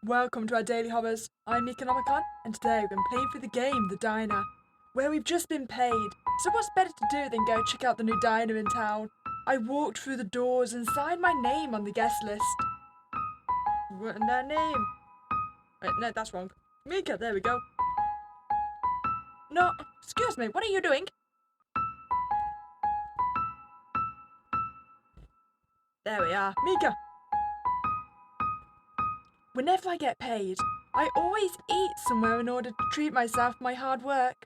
Welcome to our daily hobbers. I'm Meeka Nomicon, and today we've been playing through the game, The Diner, where we've just been paid. So what's better to do than go check out the new diner in town? I walked through the doors and signed my name on the guest list. What in that name? Wait, no, that's wrong. Meeka, there we go. No, excuse me, what are you doing? There we are, Meeka. Whenever I get paid, I always eat somewhere in order to treat myself for my hard work.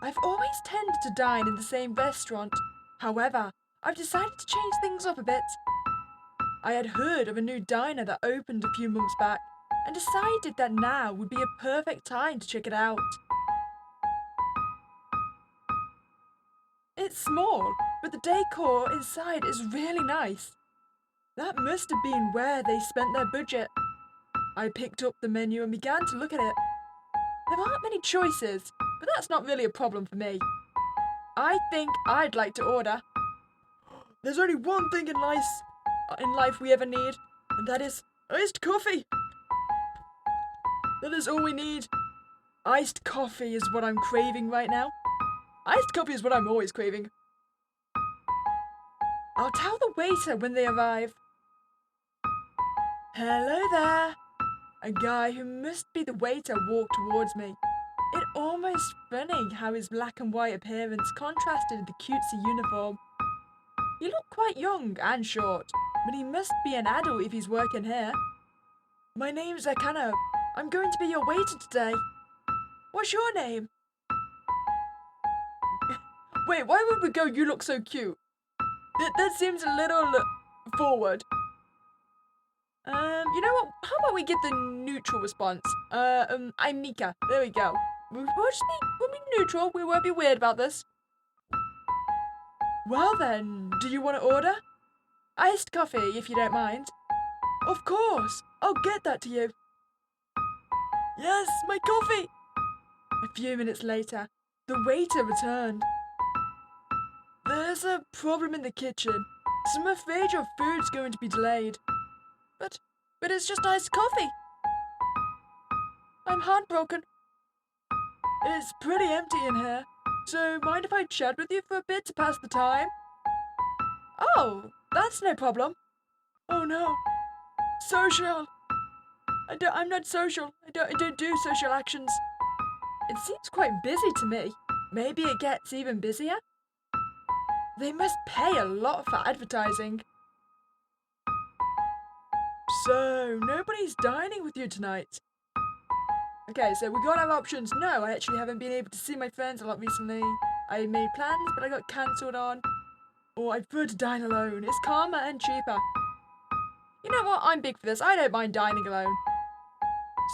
I've always tended to dine in the same restaurant. However, I've decided to change things up a bit. I had heard of a new diner that opened a few months back and decided that now would be a perfect time to check it out. It's small, but the decor inside is really nice. That must have been where they spent their budget. I picked up the menu and began to look at it. There aren't many choices, but that's not really a problem for me. I think I'd like to order. There's only one thing in life we ever need, and that is iced coffee. That is all we need. Iced coffee is what I'm craving right now. Iced coffee is what I'm always craving. I'll tell the waiter when they arrive. Hello there. A guy who must be the waiter walked towards me. It almost funny how his black and white appearance contrasted with the cutesy uniform. He looked quite young and short, but he must be an adult if he's working here. My name's Akano. I'm going to be your waiter today. What's your name? Wait, why would we go, you look so cute? That seems a little forward. You know what? How about we get the neutral response? I'm Meeka. There we go. We'll be neutral. We won't be weird about this. Well then, do you want to order? Iced coffee, if you don't mind. Of course. I'll get that to you. Yes, my coffee. A few minutes later, the waiter returned. There's a problem in the kitchen, so I'm afraid your food's going to be delayed. But it's just iced coffee. I'm heartbroken. It's pretty empty in here, so mind if I chat with you for a bit to pass the time? Oh, that's no problem. Oh no. Social. I'm not social. I don't do social actions. It seems quite busy to me. Maybe it gets even busier? They must pay a lot for advertising. So, nobody's dining with you tonight? Okay, so we got our options. No, I actually haven't been able to see my friends a lot recently. I made plans, but I got cancelled on. Or I prefer to dine alone. It's calmer and cheaper. You know what? I'm big for this. I don't mind dining alone.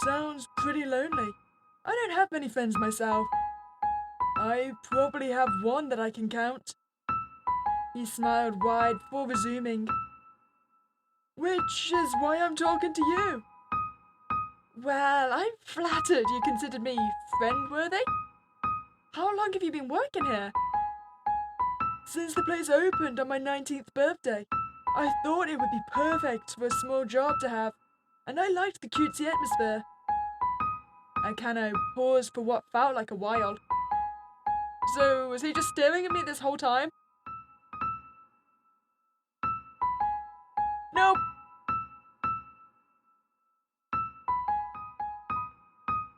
Sounds pretty lonely. I don't have many friends myself. I probably have one that I can count. He smiled wide before resuming. Which is why I'm talking to you. Well, I'm flattered you considered me friend-worthy. How long have you been working here? Since the place opened on my 19th birthday. I thought it would be perfect for a small job to have, and I liked the cutesy atmosphere. I kind of paused for what felt like a while. So, was he just staring at me this whole time? Nope.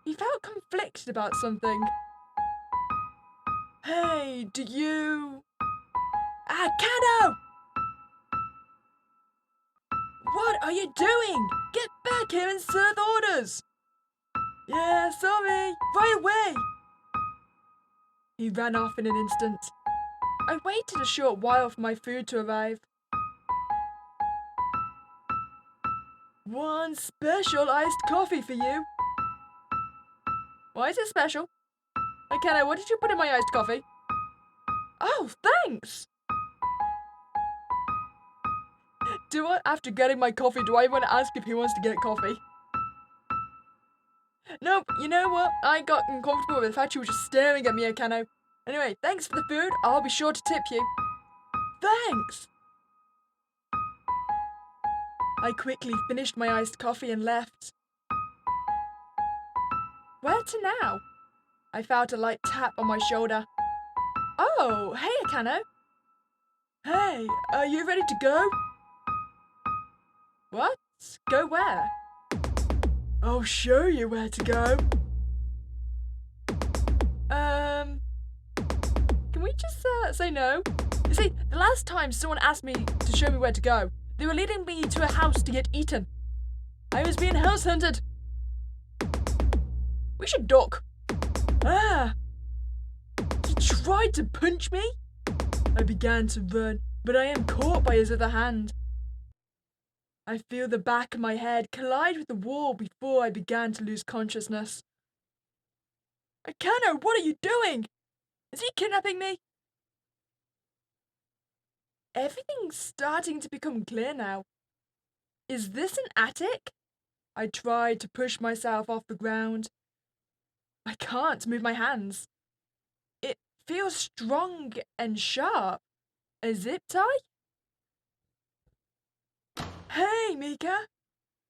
He felt conflicted about something. Hey, do you... Akano! What are you doing? Get back here and serve orders! Yeah, sorry. Right away! He ran off in an instant. I waited a short while for my food to arrive. One special iced coffee for you. Why is it special? Akano, what did you put in my iced coffee? Oh, thanks! After getting my coffee, do I want to ask if he wants to get coffee? Nope, you know what? I got uncomfortable with the fact she was just staring at me, Akano. Anyway, thanks for the food. I'll be sure to tip you. Thanks! I quickly finished my iced coffee and left. Where to now? I felt a light tap on my shoulder. Oh, hey, Akano. Hey, are you ready to go? What? Go where? I'll show you where to go. Can we just say no? You see, the last time someone asked me to show me where to go, they were leading me to a house to get eaten. I was being house hunted. We should duck. Ah! He tried to punch me? I began to run, but I am caught by his other hand. I feel the back of my head collide with the wall before I began to lose consciousness. Akano, what are you doing? Is he kidnapping me? Everything's starting to become clear now. Is this an attic? I tried to push myself off the ground. I can't move my hands. It feels strong and sharp. A zip tie? Hey, Meeka!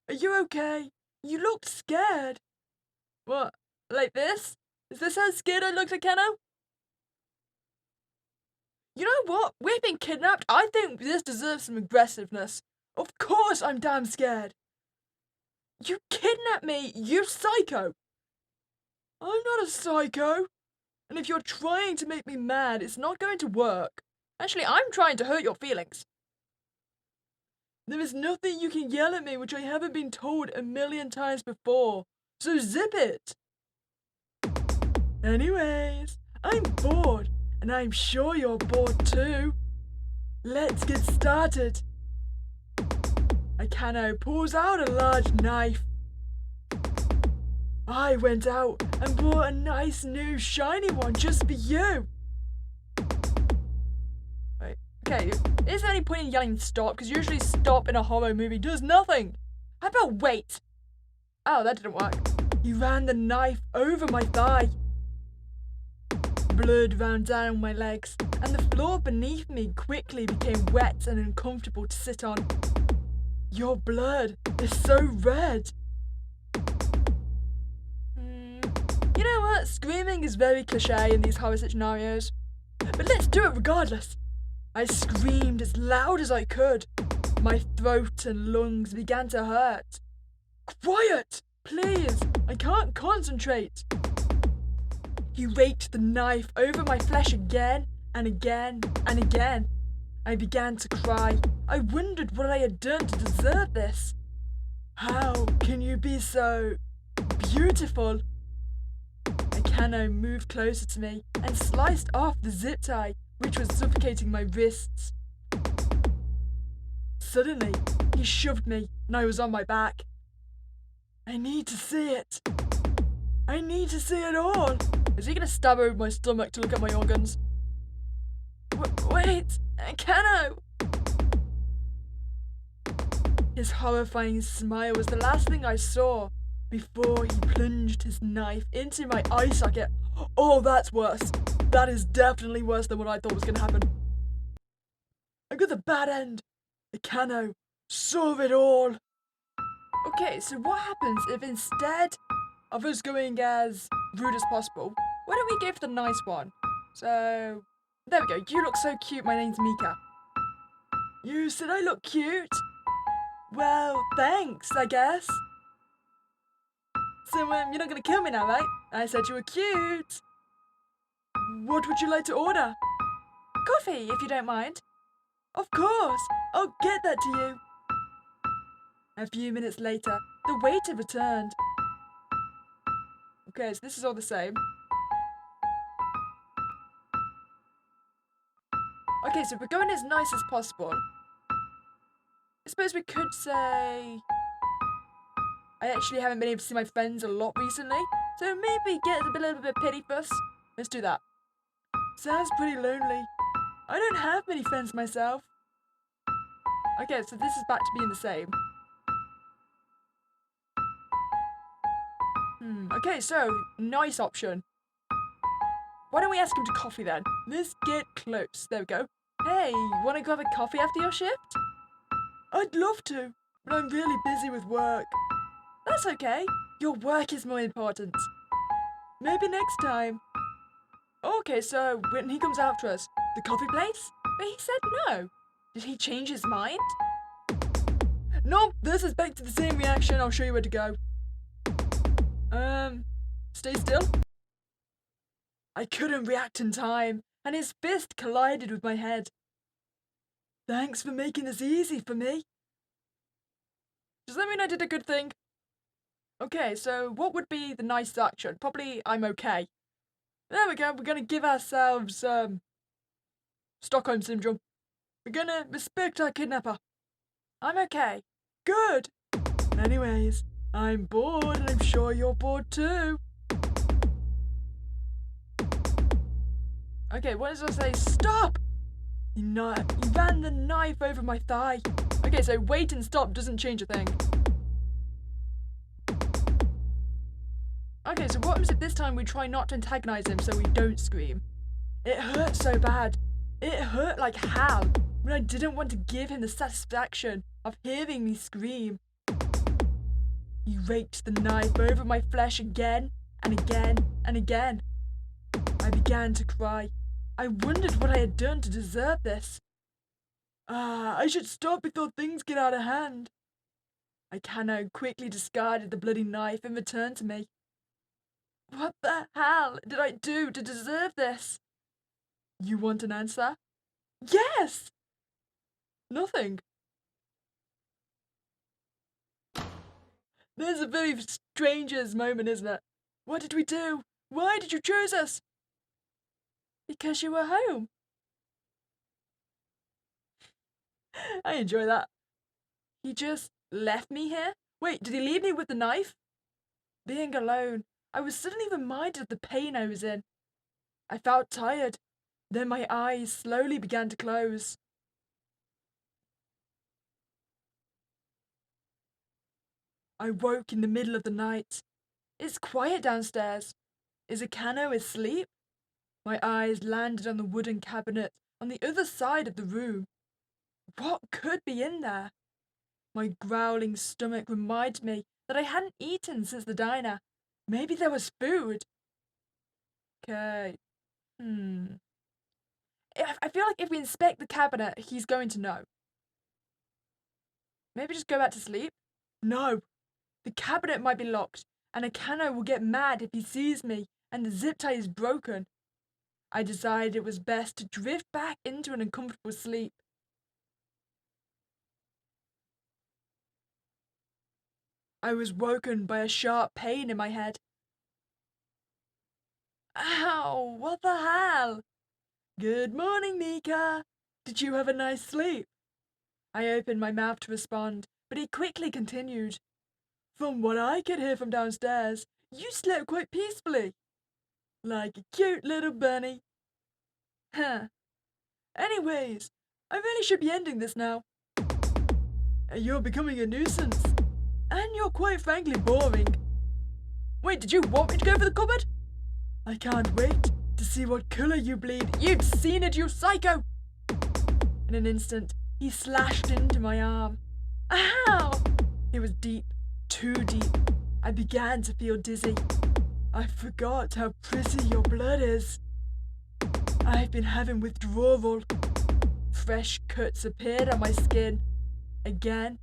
Are you okay? You looked scared. What, like this? Is this how scared I looked, Akano? You know what? We've been kidnapped. I think this deserves some aggressiveness. Of course I'm damn scared. You kidnapped me, you psycho! I'm not a psycho. And if you're trying to make me mad, it's not going to work. Actually, I'm trying to hurt your feelings. There is nothing you can yell at me which I haven't been told a million times before. So zip it! Anyways, I'm bored, and I'm sure you're bored too. Let's get started. Akano pulls out a large knife. I went out and bought a nice new shiny one just for you. Right. Okay, is there any point in yelling stop? Because usually stop in a horror movie does nothing. How about wait? Oh, that didn't work. He ran the knife over my thigh. Blood ran down my legs, and the floor beneath me quickly became wet and uncomfortable to sit on. Your blood is so red. You know what? Screaming is very cliche in these horror scenarios. But let's do it regardless. I screamed as loud as I could. My throat and lungs began to hurt. Quiet! Please! I can't concentrate. He raked the knife over my flesh again and again and again. I began to cry. I wondered what I had done to deserve this. How can you be so beautiful? Akano moved closer to me and sliced off the zip tie, which was suffocating my wrists. Suddenly, he shoved me and I was on my back. I need to see it. I need to see it all. Is he going to stab over my stomach to look at my organs? Wait, Akano! His horrifying smile was the last thing I saw before he plunged his knife into my eye socket. Oh, that's worse. That is definitely worse than what I thought was going to happen. I got the bad end. Akano saw it all. Okay, so what happens if instead of us going as rude as possible, why don't we go for the nice one? So, there we go. You look so cute. My name's Meeka. You said I look cute? Well, thanks, I guess. So, you're not gonna kill me now, right? I said you were cute. What would you like to order? Coffee, if you don't mind. Of course, I'll get that to you. A few minutes later, the waiter returned. Okay, so this is all the same. Okay, so we're going as nice as possible. I suppose we could say I actually haven't been able to see my friends a lot recently, so maybe get a little bit pity first. Let's do that. Sounds pretty lonely. I don't have many friends myself. Okay, so this is back to being the same. Okay, so, nice option. Why don't we ask him to coffee then? Let's get close. There we go. Hey, wanna grab a coffee after your shift? I'd love to, but I'm really busy with work. That's okay. Your work is more important. Maybe next time. Okay, so when he comes after us, the coffee place? But he said no. Did he change his mind? Nope, this is back to the same reaction. I'll show you where to go. Stay still. I couldn't react in time, and his fist collided with my head. Thanks for making this easy for me. Does that mean I did a good thing? Okay, so what would be the nice action? Probably I'm okay. There we go, we're gonna give ourselves, Stockholm Syndrome. We're gonna respect our kidnapper. I'm okay. Good! Anyways, I'm bored and I'm sure you're bored too. Okay, what does I say? Stop! He ran the knife over my thigh. Okay, so wait and stop doesn't change a thing. Okay, so what happens if this time we try not to antagonize him so we don't scream? It hurt so bad. It hurt like hell when I didn't want to give him the satisfaction of hearing me scream. He raked the knife over my flesh again and again and again. I began to cry. I wondered what I had done to deserve this. I should stop before things get out of hand. Ikano quickly discarded the bloody knife and returned to me. What the hell did I do to deserve this? You want an answer? Yes! Nothing. This is a very strangest moment, isn't it? What did we do? Why did you choose us? Because you were home. I enjoy that. He just left me here? Wait, did he leave me with the knife? Being alone, I was suddenly reminded of the pain I was in. I felt tired. Then my eyes slowly began to close. I woke in the middle of the night. It's quiet downstairs. Is Akano asleep? My eyes landed on the wooden cabinet on the other side of the room. What could be in there? My growling stomach reminded me that I hadn't eaten since the diner. Maybe there was food. Okay. I feel like if we inspect the cabinet, he's going to know. Maybe just go back to sleep? No. The cabinet might be locked, and Akano will get mad if he sees me and the zip tie is broken. I decided it was best to drift back into an uncomfortable sleep. I was woken by a sharp pain in my head. Ow! What the hell? Good morning, Meeka. Did you have a nice sleep? I opened my mouth to respond, but he quickly continued. From what I could hear from downstairs, you slept quite peacefully. Like a cute little bunny. Huh. Anyways, I really should be ending this now. You're becoming a nuisance. And you're quite frankly boring. Wait, did you want me to go for the cupboard? I can't wait to see what colour you bleed. You've seen it, you psycho! In an instant, he slashed into my arm. Ow! It was deep, too deep. I began to feel dizzy. I forgot how pretty your blood is. I've been having withdrawal. Fresh cuts appeared on my skin. Again,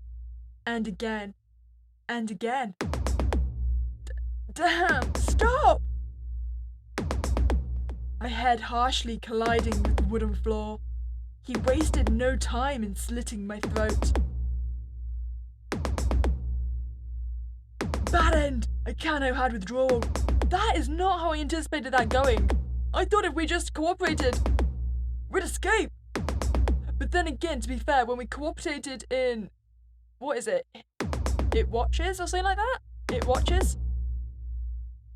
and again, and again. Damn, stop! My head harshly colliding with the wooden floor. He wasted no time in slitting my throat. Bad end! Akano had withdrawal. That is not how I anticipated that going. I thought if we just cooperated, we'd escape. But then again, to be fair, when we cooperated in... What is it? It Watches or something like that? It Watches?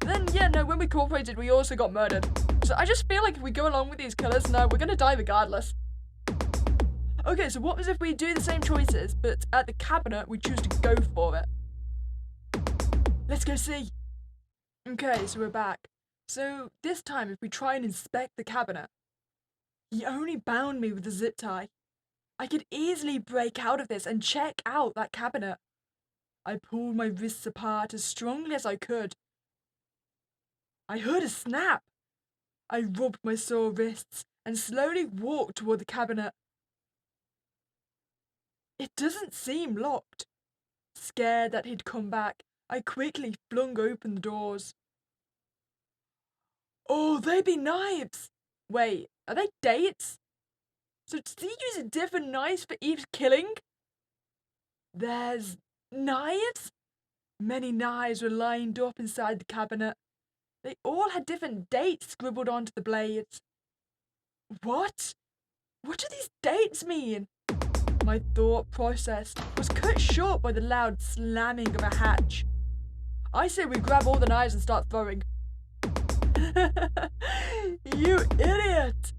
Then, yeah, no, when we cooperated, we also got murdered. So I just feel like if we go along with these killers, no, we're gonna die regardless. Okay, so what was if we do the same choices, but at the cabinet, we choose to go for it? Let's go see. Okay, so we're back. So this time, if we try and inspect the cabinet, he only bound me with a zip tie. I could easily break out of this and check out that cabinet. I pulled my wrists apart as strongly as I could. I heard a snap. I rubbed my sore wrists and slowly walked toward the cabinet. It doesn't seem locked. Scared that he'd come back, I quickly flung open the doors. Oh, they be knives! Wait, are they dates? So did he use a different knife for each killing? There's knives? Many knives were lined up inside the cabinet. They all had different dates scribbled onto the blades. What? What do these dates mean? My thought process was cut short by the loud slamming of a hatch. I say we grab all the knives and start throwing. You idiot!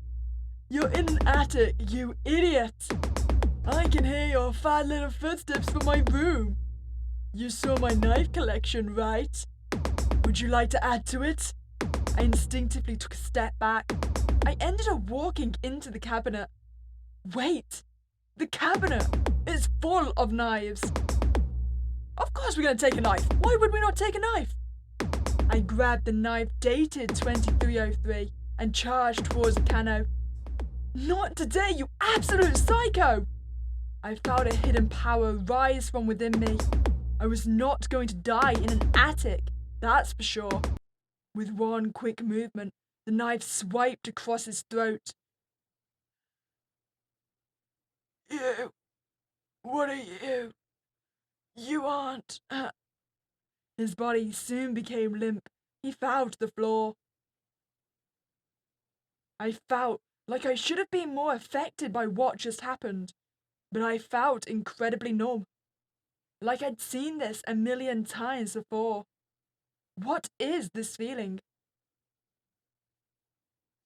You're in an attic, you idiot! I can hear your fat little footsteps from my room. You saw my knife collection, right? Would you like to add to it? I instinctively took a step back. I ended up walking into the cabinet. Wait! The cabinet is full of knives. Of course we're going to take a knife. Why would we not take a knife? I grabbed the knife dated 2303 and charged towards the cano. Not today, you absolute psycho! I felt a hidden power rise from within me. I was not going to die in an attic, that's for sure. With one quick movement, the knife swiped across his throat. You? What are you? You aren't. His body soon became limp. He fell to the floor. I felt like I should have been more affected by what just happened, but I felt incredibly numb. Like I'd seen this a million times before. What is this feeling?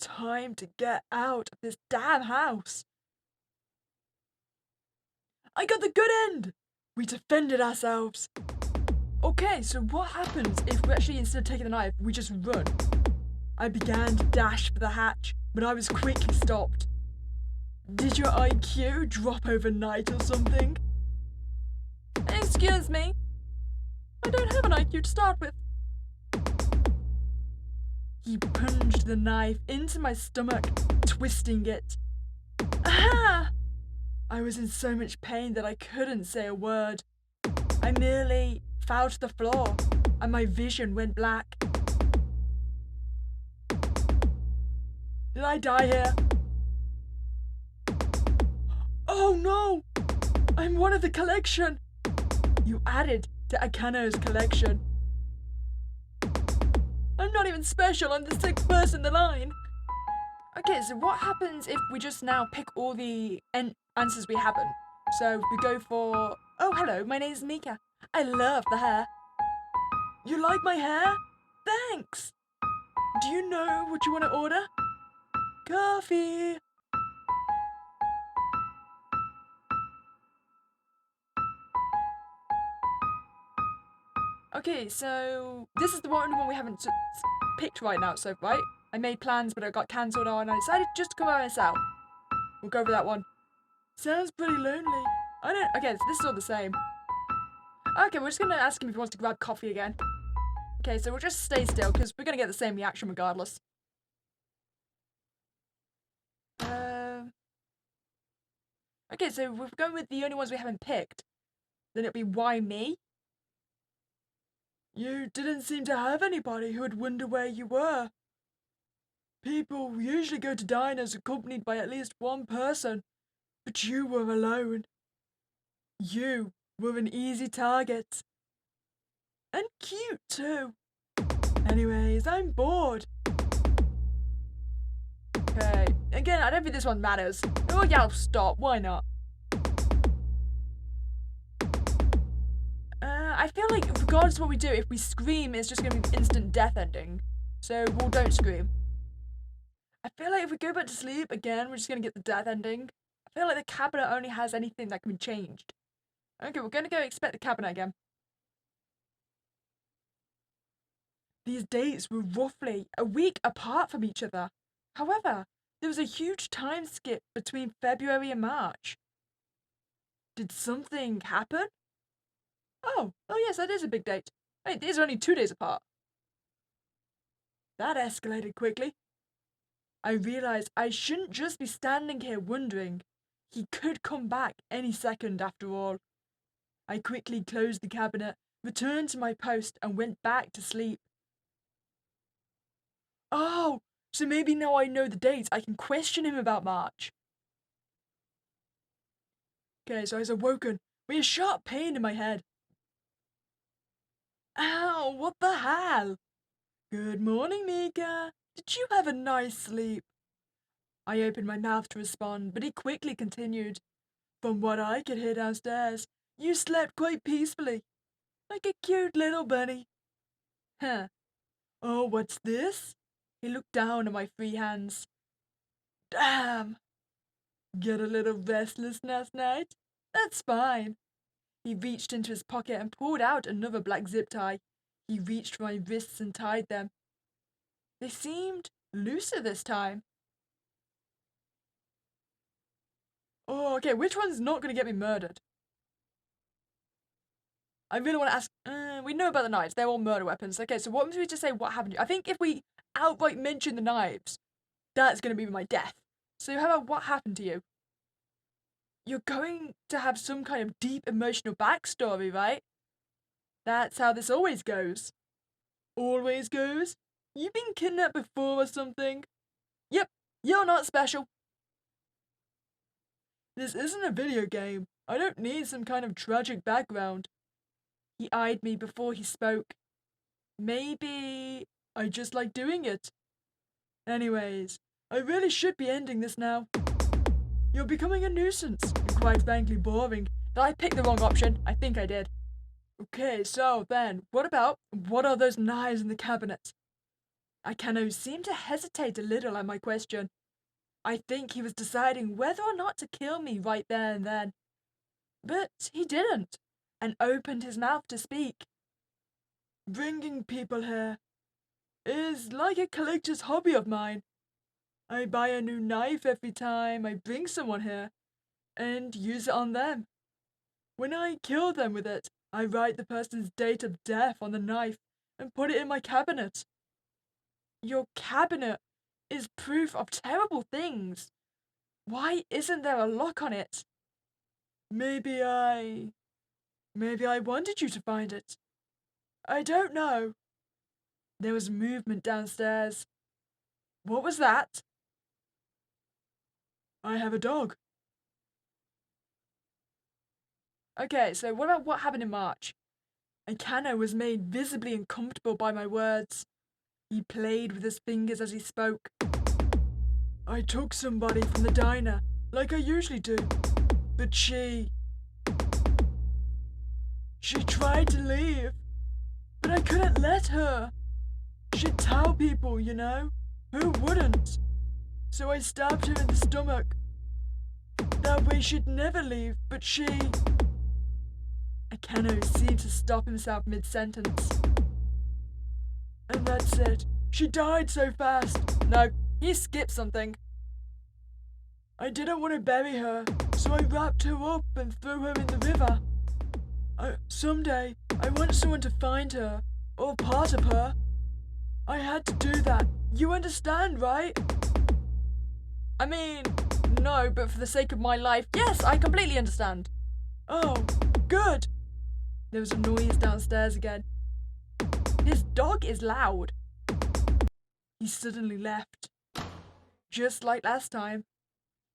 Time to get out of this damn house. I got the good end! We defended ourselves. Okay, so what happens if we actually, instead of taking the knife, we just run? I began to dash for the hatch, but I was quickly stopped. Did your IQ drop overnight or something? Excuse me. I don't have an IQ to start with. He plunged the knife into my stomach, twisting it. Ah! I was in so much pain that I couldn't say a word. I merely fell to the floor, and my vision went black. Did I die here? Oh no! I'm one of the collection! You added to Akano's collection. I'm not even special, I'm the 6th person in the line. Okay, so what happens if we just now pick all the answers we haven't? So we go for, oh hello, my name's Meeka. I love the hair. You like my hair? Thanks! Do you know what you want to order? Coffee! Okay, so this is the one we haven't picked right now, so right? I made plans, but I got cancelled on, and I decided just to come by myself. We'll go for that one. Sounds pretty lonely. I don't. Okay, so this is all the same. Okay, we're just gonna ask him if he wants to grab coffee again. Okay, so we'll just stay still because we're gonna get the same reaction regardless. Okay, so if we're going with the only ones we haven't picked, then it'll be why me? You didn't seem to have anybody who would wonder where you were. People usually go to diners accompanied by at least one person, but you were alone. You were an easy target. And cute too. Anyways, I'm bored. Okay, again, I don't think this one matters. Oh yeah, I'll stop, why not? I feel like regardless of what we do, if we scream, it's just gonna be instant death ending. So we'll don't scream. I feel like if we go back to sleep again, we're just gonna get the death ending. I feel like the cabinet only has anything that can be changed. Okay, we're gonna go expect the cabinet again. These dates were roughly a week apart from each other. However, there was a huge time skip between February and March. Did something happen? Oh yes, that is a big date. Wait, these are only 2 days apart. That escalated quickly. I realized I shouldn't just be standing here wondering. He could come back any second after all. I quickly closed the cabinet, returned to my post, and went back to sleep. Oh, so maybe now I know the dates, I can question him about March. Okay, so I was awoken with a sharp pain in my head. Ow, what the hell? Good morning, Meeka. Did you have a nice sleep? I opened my mouth to respond, but he quickly continued. From what I could hear downstairs, you slept quite peacefully, like a cute little bunny. Huh. Oh, what's this? He looked down at my free hands. Damn! Get a little restless last night? That's fine. He reached into his pocket and pulled out another black zip tie. He reached for my wrists and tied them. They seemed looser this time. Oh, okay, which one's not going to get me murdered? I really want to ask, we know about the knives. They're all murder weapons. Okay, so what if we just say what happened to you? I think if we outright mention the knives, that's going to be my death. So how about what happened to you? You're going to have some kind of deep emotional backstory, right? That's how this always goes. Always goes? You been kidnapped before or something? Yep, you're not special. This isn't a video game. I don't need some kind of tragic background. He eyed me before he spoke. Maybe I just like doing it. Anyways, I really should be ending this now. You're becoming a nuisance. You're quite frankly boring. Did I pick the wrong option? I think I did. Okay, so then, what are those knives in the cabinet? Akano seemed to hesitate a little at my question. I think he was deciding whether or not to kill me right there and then. But he didn't, and opened his mouth to speak. Bringing people here is like a collector's hobby of mine. I buy a new knife every time I bring someone here, and use it on them. When I kill them with it, I write the person's date of death on the knife and put it in my cabinet. Your cabinet is proof of terrible things. Why isn't there a lock on it? Maybe I wanted you to find it. I don't know. There was movement downstairs. What was that? I have a dog. Okay, so what about what happened in March? Akano was made visibly uncomfortable by my words. He played with his fingers as he spoke. I took somebody from the diner, like I usually do, but she tried to leave, but I couldn't let her. She'd tell people, you know, who wouldn't? So I stabbed her in the stomach. That way she'd never leave, but she... Akano seemed to stop himself mid-sentence. And that's it. She died so fast. No, he skipped something. I didn't want to bury her, so I wrapped her up and threw her in the river. Someday, I want someone to find her, or part of her. I had to do that. You understand, right? I mean, no, but for the sake of my life, yes, I completely understand. Oh, good. There was a noise downstairs again. His dog is loud. He suddenly left. Just like last time.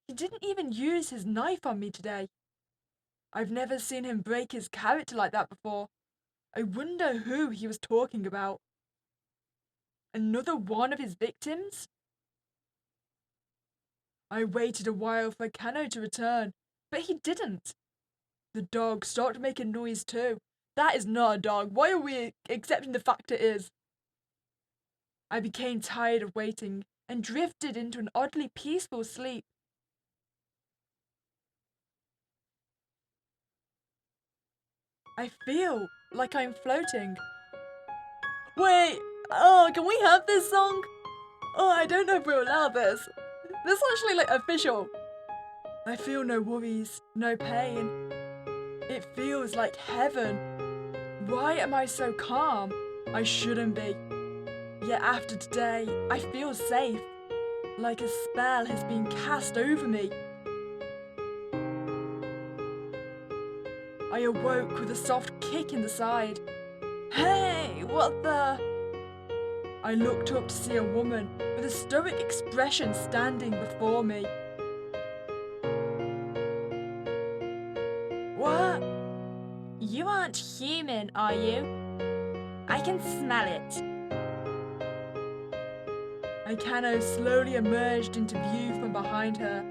He didn't even use his knife on me today. I've never seen him break his character like that before. I wonder who he was talking about. Another one of his victims? I waited a while for Kano to return, but he didn't. The dog started making noise too. That is not a dog. Why are we accepting the fact it is? I became tired of waiting and drifted into an oddly peaceful sleep. I feel like I'm floating. Wait, can we have this song? Oh, I don't know if we're allowed this. This is actually like official. I feel no worries, no pain. It feels like heaven. Why am I so calm? I shouldn't be. Yet after today, I feel safe, like a spell has been cast over me. I awoke with a soft kick in the side. Hey, what the? I looked up to see a woman with a stoic expression standing before me. What? You aren't human, are you? I can smell it. Icano slowly emerged into view from behind her.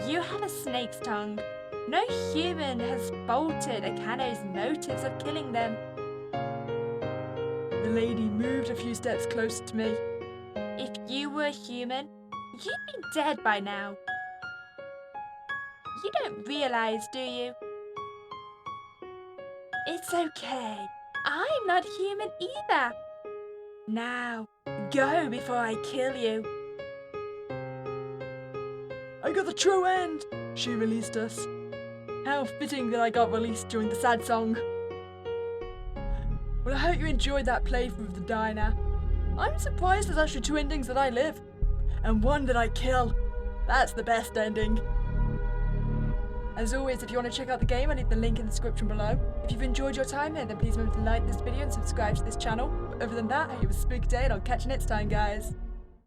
You have a snake's tongue. No human has faulted Akano's motives of killing them. The lady moved a few steps closer to me. If you were human, you'd be dead by now. You don't realize, do you? It's okay. I'm not human either. Now, go before I kill you. I got the true end! She released us. How fitting that I got released during the sad song. Well, I hope you enjoyed that playthrough of the diner. I'm surprised there's actually 2 endings that I live. And 1 that I kill. That's the best ending. As always, if you want to check out the game, I'll leave the link in the description below. If you've enjoyed your time here, then please remember to like this video and subscribe to this channel. But other than that, I hope you have a spooky day and I'll catch you next time, guys.